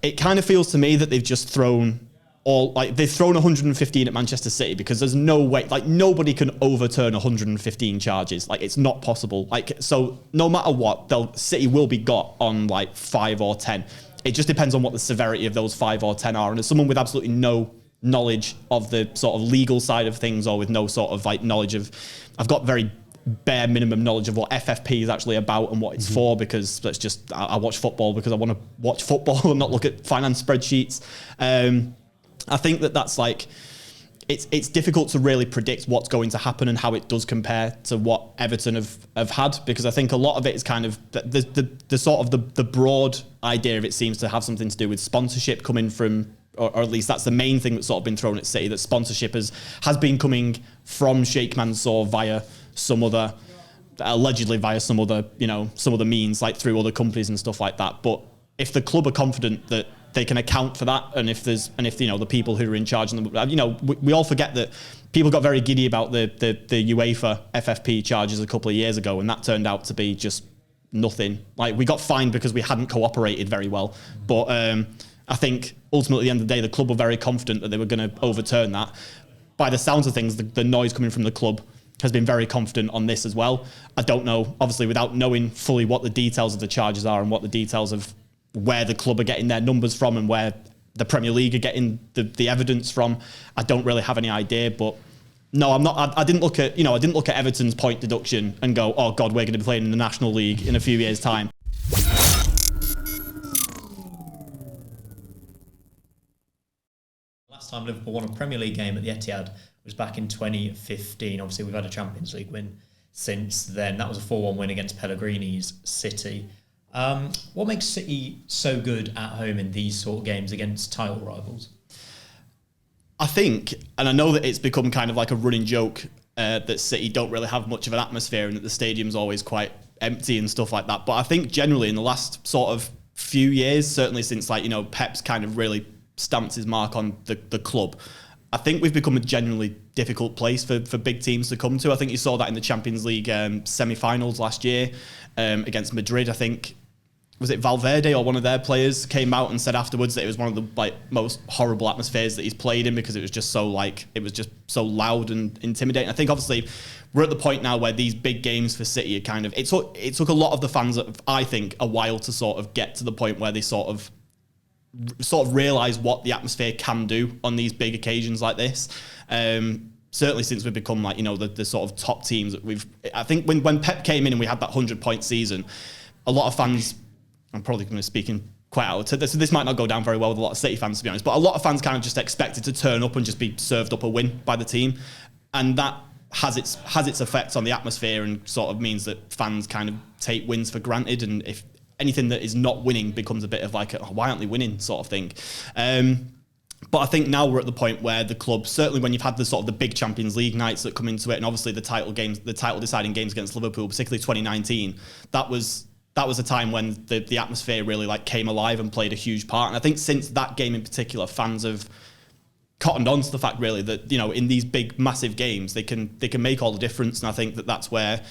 It kind of feels to me that they've just thrown 115 at Manchester City, because there's no way, like, nobody can overturn 115 charges. Like, it's not possible. Like, so no matter what, City will be got on like 5 or 10. It just depends on what the severity of those 5 or 10 are. And as someone with absolutely no knowledge of the sort of legal side of things, or with no sort of like knowledge of, I've got very bare minimum knowledge of what FFP is actually about and what it's for, because I watch football because I want to watch football and not look at finance spreadsheets. I think that's like, it's difficult to really predict what's going to happen and how it does compare to what Everton have had, because I think a lot of it is kind of the sort of the broad idea of it seems to have something to do with sponsorship coming from, or at least that's the main thing that's sort of been thrown at City, that sponsorship has been coming from Sheikh Mansour via some other, allegedly via some other means, like through other companies and stuff like that. But if the club are confident that they can account for that, and if the people who are in charge, we all forget that people got very giddy about the UEFA FFP charges a couple of years ago, and that turned out to be just nothing. Like, we got fined because we hadn't cooperated very well, but I think ultimately at the end of the day, the club were very confident that they were going to overturn that. By the sounds of things, the noise coming from the club has been very confident on this as well. I don't know, obviously, without knowing fully what the details of the charges are and what the details of where the club are getting their numbers from and where the Premier League are getting the evidence from, I don't really have any idea. But no, I'm not. I didn't look at Everton's point deduction and go, oh God, we're going to be playing in the National League in a few years' time. Last time Liverpool won a Premier League game at the Etihad was back in 2015. Obviously, we've had a Champions League win since then. That was a 4-1 win against Pellegrini's City. What makes City so good at home in these sort of games against title rivals? I think, and I know that it's become kind of like a running joke that City don't really have much of an atmosphere and that the stadium's always quite empty and stuff like that. But I think generally in the last sort of few years, certainly since Pep's kind of really stamped his mark on the club, I think we've become a genuinely difficult place for big teams to come to. I think you saw that in the Champions League semi-finals last year against Madrid. I think, was it Valverde or one of their players came out and said afterwards that it was one of the most horrible atmospheres that he's played in, because it was just so loud and intimidating. I think obviously we're at the point now where these big games for City are kind of, it took a lot of the fans, I think, a while to sort of get to the point where they sort of realise what the atmosphere can do on these big occasions like this. Certainly since we've become the sort of top teams that I think when Pep came in and we had that 100-point season, a lot of fans, I'm probably going to speak in quite out of this, so this might not go down very well with a lot of City fans, to be honest, but a lot of fans kind of just expected to turn up and just be served up a win by the team, and that has its effects on the atmosphere and sort of means that fans kind of take wins for granted, and if anything that is not winning becomes a bit of like why aren't they winning sort of thing. But I think now we're at the point where the club, certainly when you've had the sort of the big Champions League nights that come into it, and obviously the title deciding games against Liverpool, particularly 2019, that was a time when the atmosphere really came alive and played a huge part. And I think since that game in particular, fans have cottoned on to the fact really that in these big massive games they can make all the difference. And I think that's where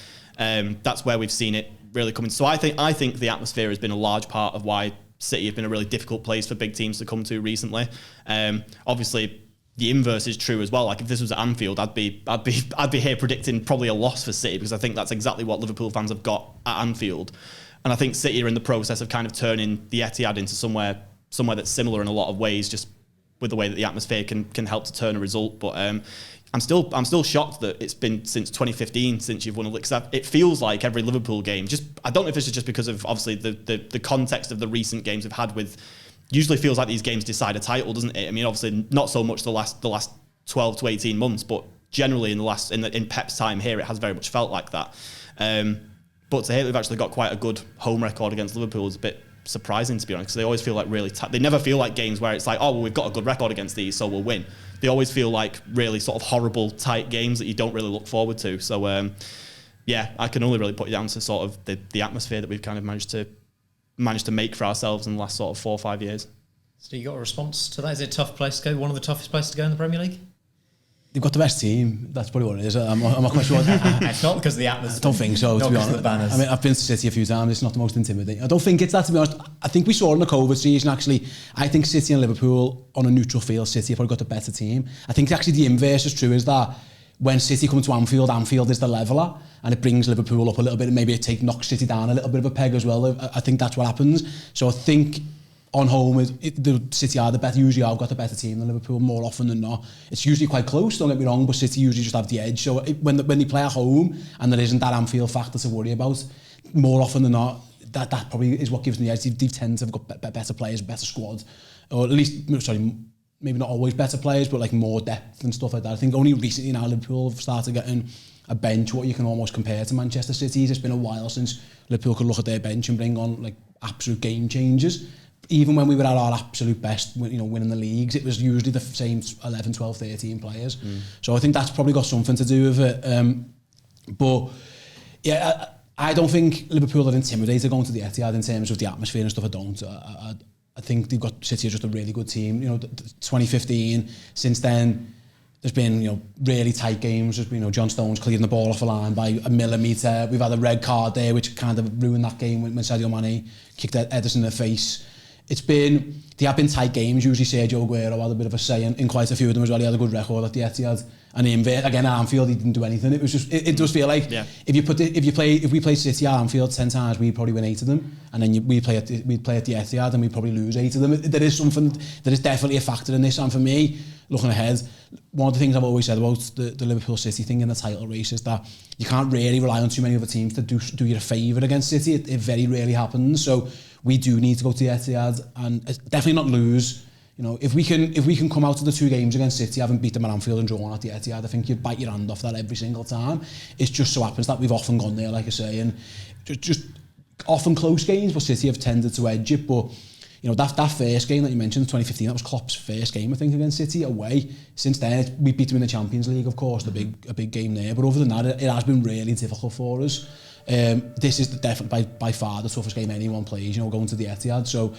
we've seen it really coming. So I think the atmosphere has been a large part of why City have been a really difficult place for big teams to come to recently. Obviously, the inverse is true as well. Like, if this was at Anfield, I'd be here predicting probably a loss for City, because I think that's exactly what Liverpool fans have got at Anfield. And I think City are in the process of kind of turning the Etihad into somewhere that's similar in a lot of ways, just with the way that the atmosphere can help to turn a result. But I'm still shocked that it's been since 2015 since you've won a league. It feels like every Liverpool game, I don't know if this is just because of obviously the context of the recent games we've had with, usually feels like these games decide a title, doesn't it? I mean, obviously not so much the last 12 to 18 months, but generally in Pep's time here, it has very much felt like that. But to hear that we've actually got quite a good home record against Liverpool is a bit surprising, to be honest, because they always feel like really they never feel like games where it's like, oh well, we've got a good record against these, so we'll win. They always feel like really sort of horrible tight games that you don't really look forward to. So yeah, I can only really put it down to sort of the atmosphere that we've kind of managed to make for ourselves in the last sort of 4 or 5 years. So you got a response to that? Is it a tough place to go? One of the toughest places to go in the Premier League? They've got the best team. That's probably what it is. I'm not quite sure. It's not because of the atmosphere. I don't think so, to be honest. I mean, I've been to City a few times. It's not the most intimidating. I don't think it's that, to be honest. I think we saw in the COVID season, actually, I think City and Liverpool, on a neutral field, City have probably got the better team. I think actually the inverse is true, is that when City come to Anfield is the leveller, and it brings Liverpool up a little bit, and maybe it knocks City down a little bit of a peg as well. I think that's what happens. So I think on home, the City are usually have got the better team than Liverpool more often than not. It's usually quite close, don't get me wrong, but City usually just have the edge. So when they play at home and there isn't that Anfield factor to worry about, more often than not, that probably is what gives them the edge. They tend to have got better players, better squad, or at least, maybe not always better players, but like more depth and stuff like that. I think only recently now Liverpool have started getting a bench what you can almost compare to Manchester City's. It's been a while since Liverpool could look at their bench and bring on like absolute game changers. Even when we were at our absolute best, you know, winning the leagues, it was usually the same 11, 12, 13 players. So I think that's probably got something to do with it. But yeah, I don't think Liverpool are intimidated going to the Etihad in terms of the atmosphere and stuff. I don't. I think they've got City are just a really good team. You know, 2015, since then, there's been, you know, really tight games. There's been, you know, John Stones clearing the ball off the line by a millimetre. We've had a red card there, which kind of ruined that game when Sadio Mane kicked Ederson in the face. They have been tight games. Usually Sergio Aguero had a bit of a say in quite a few of them as well. He had a good record at the Etihad. And again at Anfield, he didn't do anything. It was just, it does feel like if we play City at Anfield 10 times, we'd probably win 8 of them. And then we'd play at the Etihad and we'd probably lose 8 of them. There is definitely a factor in this. And for me, looking ahead, one of the things I've always said about the Liverpool City thing in the title race is that you can't really rely on too many other teams to do you a favour against City. It very rarely happens. So we do need to go to the Etihad and definitely not lose. You know, if we can come out of the 2 games against City, having beat them at Anfield and drawn at the Etihad, I think you'd bite your hand off that every single time. It just so happens that we've often gone there, like I say, and just often close games, but City have tended to edge it. But you know, that first game that you mentioned, 2015, that was Klopp's first game, I think, against City away. Since then, we beat them in the Champions League, of course, a big game there. But other than that, it has been really difficult for us. This is definitely by far the toughest game anyone plays, you know, going to the Etihad. So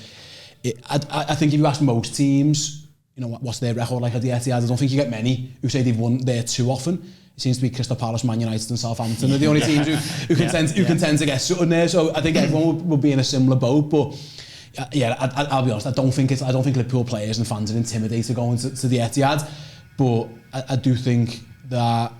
I think if you ask most teams, you know, what's their record like at the Etihad, I don't think you get many who say they've won there too often. It seems to be Crystal Palace, Man United and Southampton are the only teams who can tend to get something there. So I think everyone will be in a similar boat. But yeah, I'll be honest, I don't think Liverpool players and fans are intimidated going to the Etihad. But I do think that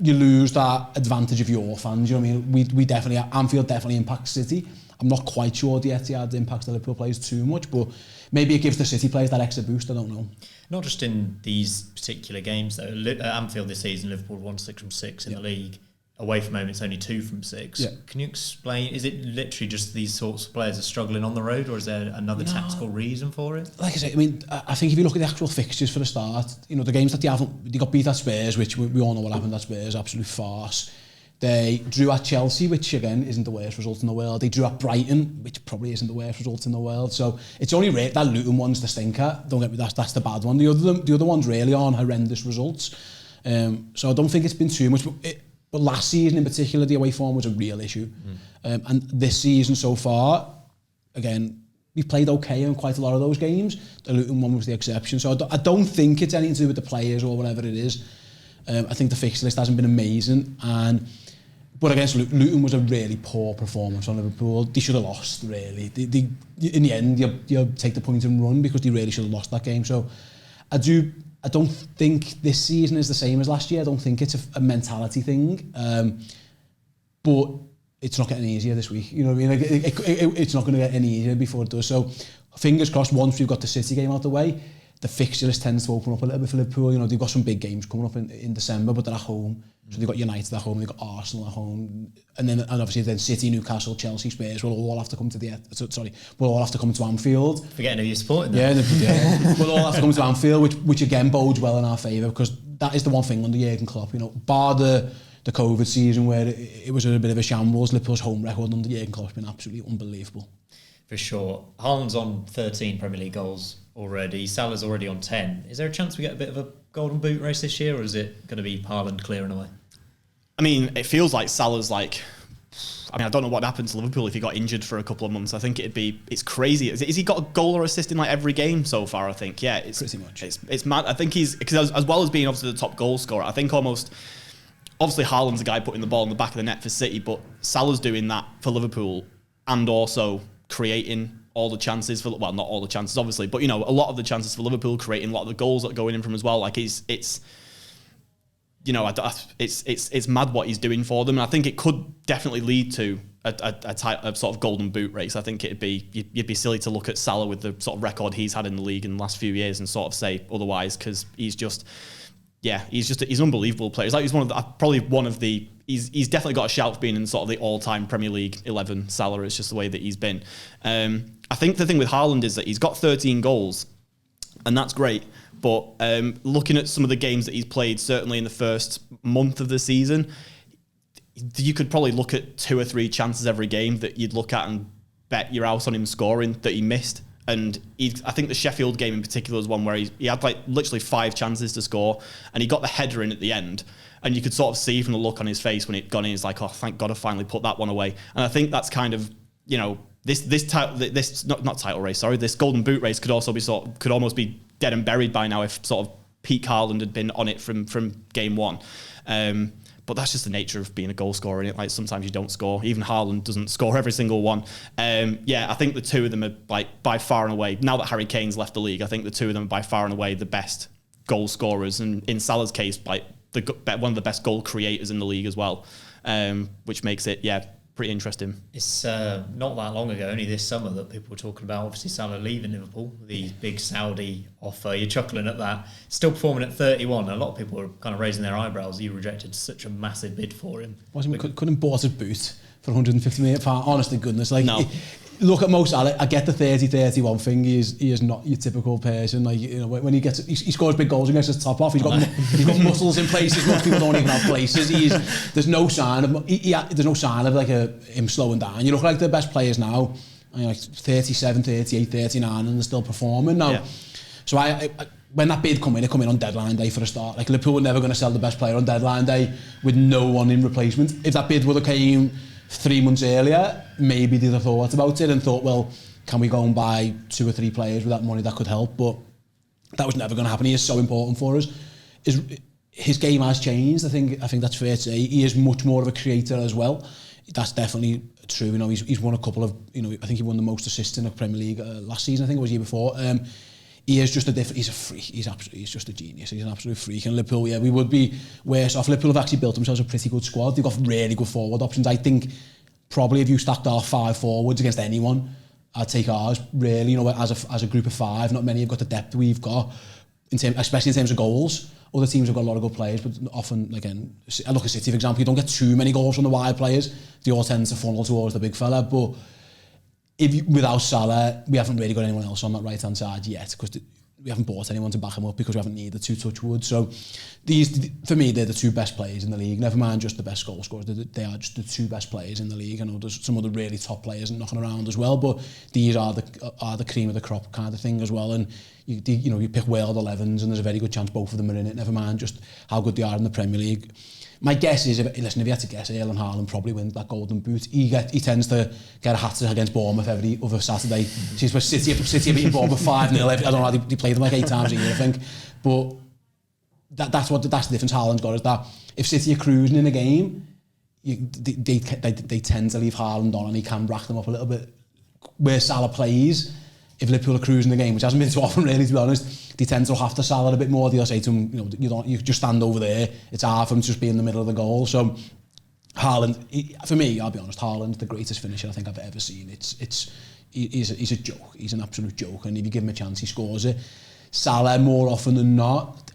you lose that advantage of your fans. You know what I mean? We definitely, Anfield definitely impacts City. I'm not quite sure the Etihad impacts the Liverpool players too much, but maybe it gives the City players that extra boost. I don't know. Not just in these particular games though. At Anfield this season, Liverpool won 6 from 6 in the league. Away from home, it's only 2 from 6. Yeah. Can you explain? Is it literally just these sorts of players are struggling on the road, or is there another tactical reason for it? Like I say, I mean, I think if you look at the actual fixtures for the start, you know, the games that they got beat at Spurs, which we all know what happened at Spurs, absolute farce. They drew at Chelsea, which again isn't the worst result in the world. They drew at Brighton, which probably isn't the worst result in the world. So it's only that Luton one's the stinker. Don't get me, that's the bad one. The other ones really aren't horrendous results. So I don't think it's been too much. But last season in particular, the away form was a real issue. And this season so far, again, we played okay in quite a lot of those games. The Luton one was the exception. So I don't think it's anything to do with the players or whatever it is. I think the fixture list hasn't been amazing. But against Luton was a really poor performance on Liverpool. They should have lost, really. In the end, you take the point and run because they really should have lost that game. So I don't think this season is the same as last year. I don't think it's a mentality thing. But it's not getting easier this week. You know what I mean? Like it's not going to get any easier before it does. So fingers crossed, once we've got the City game out of the way, the fixture list tends to open up a little bit for Liverpool. You know, they've got some big games coming up in December, but they're at home. So they've got United at home, they've got Arsenal at home, and obviously then City, Newcastle, Chelsea, Spurs will all have to come to we'll all have to come to Anfield. Forgetting who you're supporting. Yeah, we'll all have to come to Anfield, which again bodes well in our favour because that is the one thing under Jurgen Klopp. You know, bar the COVID season where it was a bit of a shambles, Liverpool's home record under Jurgen Klopp has been absolutely unbelievable. For sure. Haaland's on 13 Premier League goals already. Salah's already on 10. Is there a chance we get a bit of a golden boot race this year, or is it going to be Haaland clearing away? I mean, it feels like Salah's like... I mean, I don't know what happened to Liverpool if he got injured for a couple of months. I think it's crazy. Is he got a goal or assist in like every game so far? I think, yeah, it's pretty much. It's mad. I think he's, because as well as being obviously the top goal scorer, I think obviously Haaland's the guy putting the ball in the back of the net for City, but Salah's doing that for Liverpool and also creating all the chances for, well, not all the chances obviously, but you know, a lot of the chances for Liverpool, creating a lot of the goals that are going in from as well. Like it's you know, it's mad what he's doing for them, and I think it could definitely lead to a sort of golden boot race. I think you'd be silly to look at Salah with the sort of record he's had in the league in the last few years and sort of say otherwise, because he's an unbelievable player. He's like he's definitely got a shout for being in sort of the all-time Premier League 11. Salah, it's just the way that he's been. I think the thing with Haaland is that he's got 13 goals, and that's great. But looking at some of the games that he's played, certainly in the first month of the season, you could probably look at 2 or 3 chances every game that you'd look at and bet your house on him scoring that he missed. And I think the Sheffield game in particular was one where he had like literally 5 chances to score, and he got the header in at the end. And you could sort of see from the look on his face when it got in, he's like, oh, thank God I finally put that one away. And I think that's kind of, you know, this not title race, sorry, this Golden Boot race could almost be dead and buried by now if sort of peak Haaland had been on it from game 1. But that's just the nature of being a goal scorer, innit? Like sometimes you don't score. Even Haaland doesn't score every single one. I think the 2 of them are like by far and away, now that Harry Kane's left the league, I think the 2 of them are by far and away the best goal scorers. And in Salah's case, like one of the best goal creators in the league as well, which makes it, pretty interesting. It's not that long ago, only this summer, that people were talking about obviously Salah leaving Liverpool, the big Saudi offer. You're chuckling at that. Still performing at 31. A lot of people were kind of raising their eyebrows. You rejected such a massive bid for him. Couldn't bought his boot for 150 million pounds. Honest to goodness, like no. Look at Mo Salah. I get the 30-31 thing. He is not your typical person. Like, you know, when he scores big goals against his top off. He's got muscles in places most people don't even have places. There's no sign of like him slowing down. You look like the best players now, like 37, 38, 39, and they're still performing now. Yeah. So I when that bid come in, it come in on deadline day for a start. Like Liverpool were never going to sell the best player on deadline day with no one in replacement. If that bid would have came 3 months earlier, maybe they'd have thought about it and thought, well, can we go and buy 2 or 3 players with that money that could help? But that was never going to happen. He is so important for us. His game has changed. I think that's fair to say. He is much more of a creator as well. That's definitely true. You know, he's won a couple of, you know, I think he won the most assists in the Premier League last season. I think it was the year before. He is just he's a freak. He's just a genius. He's an absolute freak. And Liverpool, we would be worse off. Liverpool have actually built themselves a pretty good squad. They've got really good forward options. I think probably if you stacked our 5 forwards against anyone, I'd take ours, really, you know, as a group of 5. Not many have got the depth we've got, especially in terms of goals. Other teams have got a lot of good players, but often, again, I look at City, for example, you don't get too many goals from the wide players. They all tend to funnel towards the big fella, but without Salah, we haven't really got anyone else on that right-hand side yet, because we haven't bought anyone to back him up because we haven't needed to touch wood. So for me, they're the 2 best players in the league. Never mind just the best goal scorers. They are just the 2 best players in the league. I know there's some other really top players knocking around as well, but these are the cream of the crop kind of thing as well. And you pick World 11s and there's a very good chance both of them are in it. Never mind just how good they are in the Premier League. My guess is, if you had to guess, Erling Haaland probably wins that Golden Boot. He tends to get a hat-trick against Bournemouth every other Saturday. Since City have beaten Bournemouth 5-0. I don't know, they play them like 8 times a year, I think. But that's the difference Haaland's got, is that if City are cruising in a game, they tend to leave Haaland on and he can rack them up a little bit. Where Salah plays, if Liverpool are cruising the game, which hasn't been too often really, to be honest, they tend to look after Salah a bit more. They'll say to him, you just stand over there. It's hard for him to just be in the middle of the goal. So Haaland, for me, I'll be honest, Haaland's the greatest finisher I think I've ever seen. He's a joke. He's an absolute joke. And if you give him a chance, he scores it. Salah, more often than not,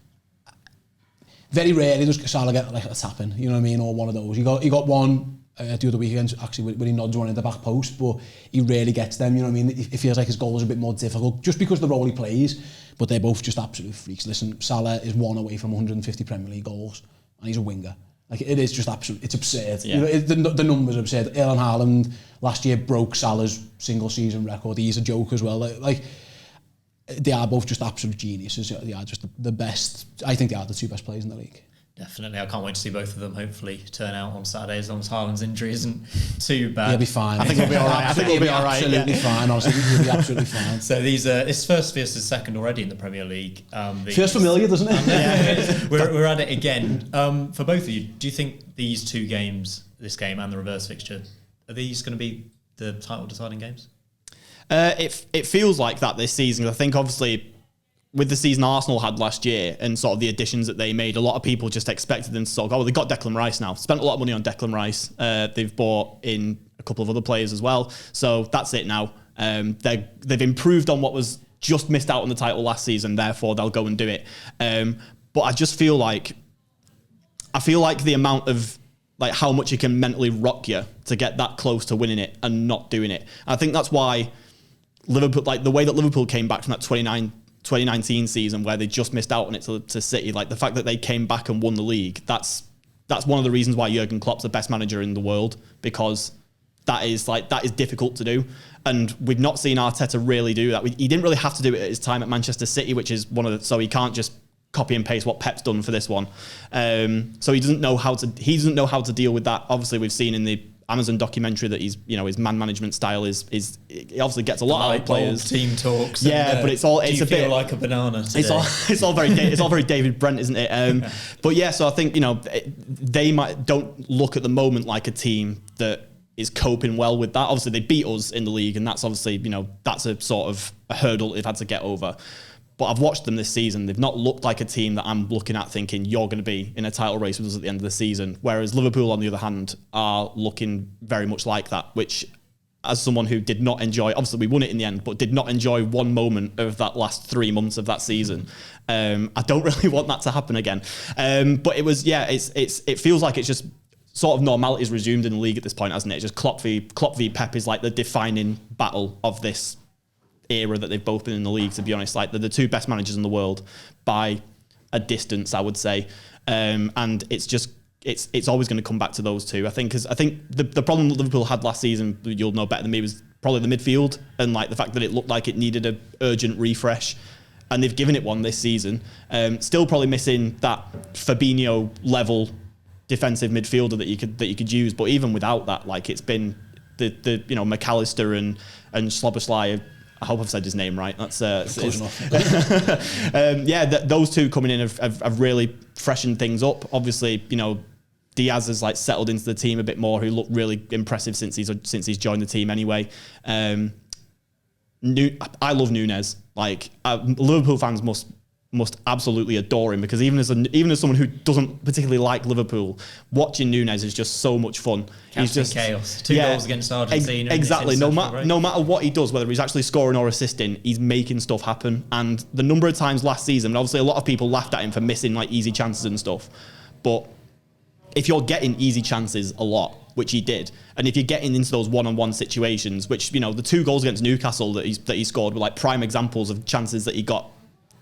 very rarely does Salah get like a tap-in, you know what I mean, or one of those. He got one the other weekend, actually, when he nods one in the back post, but he rarely gets them, you know what I mean? It feels like his goal is a bit more difficult, just because of the role he plays, but they're both just absolute freaks. Listen, Salah is 1 away from 150 Premier League goals, and he's a winger. Like, it is just absolute, it's absurd. Yeah. You know, the numbers are absurd. Erling Haaland last year broke Salah's single season record. He's a joke as well. Like they are both just absolute geniuses. They are just the best. I think they are the 2 best players in the league. Definitely. I can't wait to see both of them hopefully turn out on Saturday, as long as Haaland's injury isn't too bad. He'll be fine. I think he'll be all right. Absolutely fine. Honestly, he'll be absolutely fine. So it's first versus second already in the Premier League. Feels familiar, doesn't it? Yeah, we're at it again. For both of you, do you think these 2 games, this game and the reverse fixture, are these going to be the title deciding games? It feels like that this season. I think obviously, with the season Arsenal had last year and sort of the additions that they made, a lot of people just expected them to sort of, they've got Declan Rice now. Spent a lot of money on Declan Rice. They've bought in a couple of other players as well. So that's it now. They've improved on what was just missed out on the title last season. Therefore, they'll go and do it. But I just feel like the amount of like how much it can mentally rock you to get that close to winning it and not doing it. I think that's why Liverpool, like the way that Liverpool came back from that 2019 season where they just missed out on it to City. Like the fact that they came back and won the league, that's one of the reasons why Jurgen Klopp's the best manager in the world, because that is difficult to do. And we've not seen Arteta really do that. He didn't really have to do it at his time at Manchester City, which is so he can't just copy and paste what Pep's done for this one. So he doesn't know how to deal with that. Obviously, we've seen in the Amazon documentary that his man management style is he obviously gets a lot out of players. Team talks. Yeah, but it's a bit like a banana today? It's all very David Brent, isn't it? But yeah, so I think they don't look at the moment like a team that is coping well with that. Obviously, they beat us in the league, and that's obviously that's a sort of a hurdle they've had to get over. But I've watched them this season. They've not looked like a team that I'm looking at thinking you're going to be in a title race with us at the end of the season. Whereas Liverpool, on the other hand, are looking very much like that, which, as someone who did not enjoy, obviously we won it in the end, but did not enjoy one moment of that last 3 months of that season. I don't really want that to happen again. But it feels like it's just sort of normality is resumed in the league at this point, hasn't it? It's just Klopp v Pep is like the defining battle of this era that they've both been in the league, to be honest. Like, they're the two best managers in the world by a distance, I would say. And it's always going to come back to those two. I think the problem that Liverpool had last season, you'll know better than me, was probably the midfield, and like the fact that it looked like it needed an urgent refresh. And they've given it one this season. Still probably missing that Fabinho level defensive midfielder that you could use. But even without that, like, it's been the McAllister and Szoboszlai. I hope I've said his name right. That's close enough. Those two coming in have really freshened things up. Obviously, Diaz has like settled into the team a bit more, who looked really impressive since he's joined the team anyway. I love Núñez. Like, Liverpool fans must absolutely adore him, because even as someone who doesn't particularly like Liverpool, watching Núñez is just so much fun. He's just chaos. Two goals against Argentina. Exactly. No matter what he does, whether he's actually scoring or assisting, he's making stuff happen. And the number of times last season, and obviously a lot of people laughed at him for missing like easy chances and stuff, but if you're getting easy chances a lot, which he did, and if you're getting into those one-on-one situations, which the 2 goals against Newcastle that he scored were like prime examples of chances that he got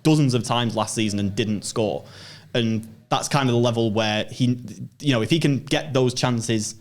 dozens of times last season and didn't score. And that's kind of the level where he, if he can get those chances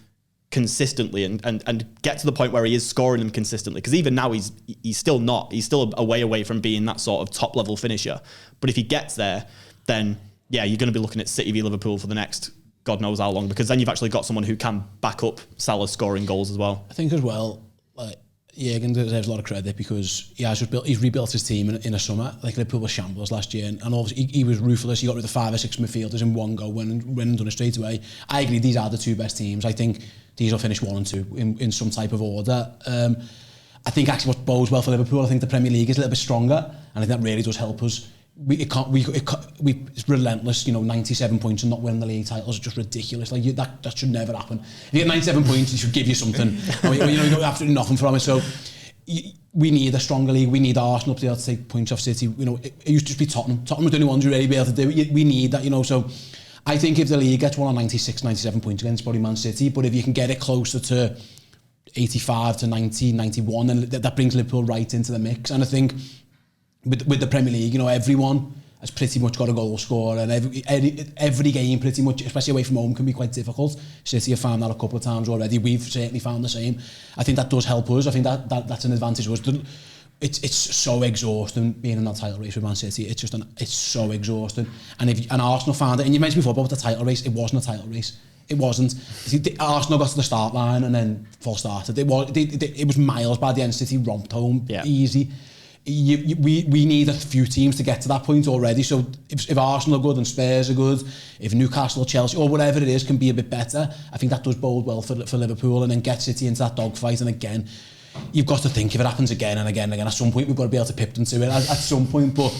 consistently and get to the point where he is scoring them consistently, because even now he's still a way away from being that sort of top level finisher. But if he gets there, then you're going to be looking at City v Liverpool for the next God knows how long, because then you've actually got someone who can back up Salah scoring goals as well. I think as well, like, Jurgen deserves a lot of credit, because he's rebuilt his team in a summer. Like, Liverpool was shambles last year, and obviously he was ruthless. He got rid of 5 or 6 midfielders in one go, went and done it straight away. I agree, these are the 2 best teams. I think these will finish 1 and 2 in some type of order. I think actually what bodes well for Liverpool, I think the Premier League is a little bit stronger, and I think that really does help us. It's relentless, 97 points and not winning the league titles is just ridiculous. Like, that should never happen. If you get 97 points, it should give you something. You got absolutely nothing from it. So we need a stronger league. We need Arsenal to be able to take points off City. It used to just be Tottenham. Tottenham was the only ones who really be able to do it. We need that, So I think if the league gets one on 96, 97 points against probably Man City, but if you can get it closer to 85 to 90, 91, then that brings Liverpool right into the mix. And I think with the Premier League, everyone has pretty much got a goal scorer, and every game pretty much, especially away from home, can be quite difficult. City have found that a couple of times already. We've certainly found the same. I think that does help us. I think that's an advantage to us. It's so exhausting being in that title race with Man City. It's so exhausting. And Arsenal found it, and you mentioned before about the title race, it wasn't a title race. It wasn't. Arsenal got to the start line and then full started. It was miles by the end. City romped home easy. We need a few teams to get to that point already. So if Arsenal are good and Spurs are good, if Newcastle, Chelsea, or whatever it is can be a bit better, I think that does bode well for Liverpool, and then get City into that dogfight. And again, you've got to think, if it happens again and again and again, at some point we've got to be able to pip them to it at some point. But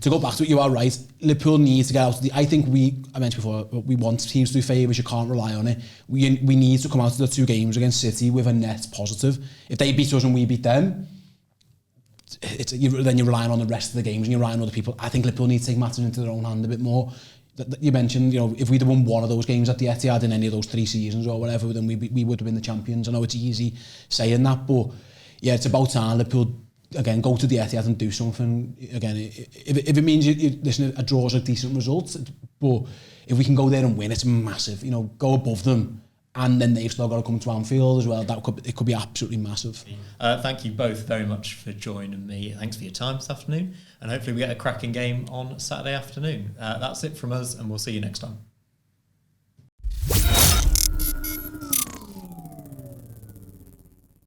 to go back to it, you are right. Liverpool needs to get out of I think I mentioned before, we want teams to do favours. You can't rely on it. We need to come out of the 2 games against City with a net positive. If they beat us and we beat them, then you're relying on the rest of the games and you're relying on other people. I think Liverpool need to take matters into their own hand a bit more. You mentioned, if we'd have won one of those games at the Etihad in any of those 3 seasons or whatever, then we would have been the champions. I know it's easy saying that, but yeah, it's about time Liverpool again, go to the Etihad and do something. Again, if it means listen, a draw's a decent result, but if we can go there and win, it's massive. You know, go above them, and then they've still got to come to Anfield as well. It could be absolutely massive. Thank you both very much for joining me. Thanks for your time this afternoon, and hopefully we get a cracking game on Saturday afternoon. That's it from us, and we'll see you next time.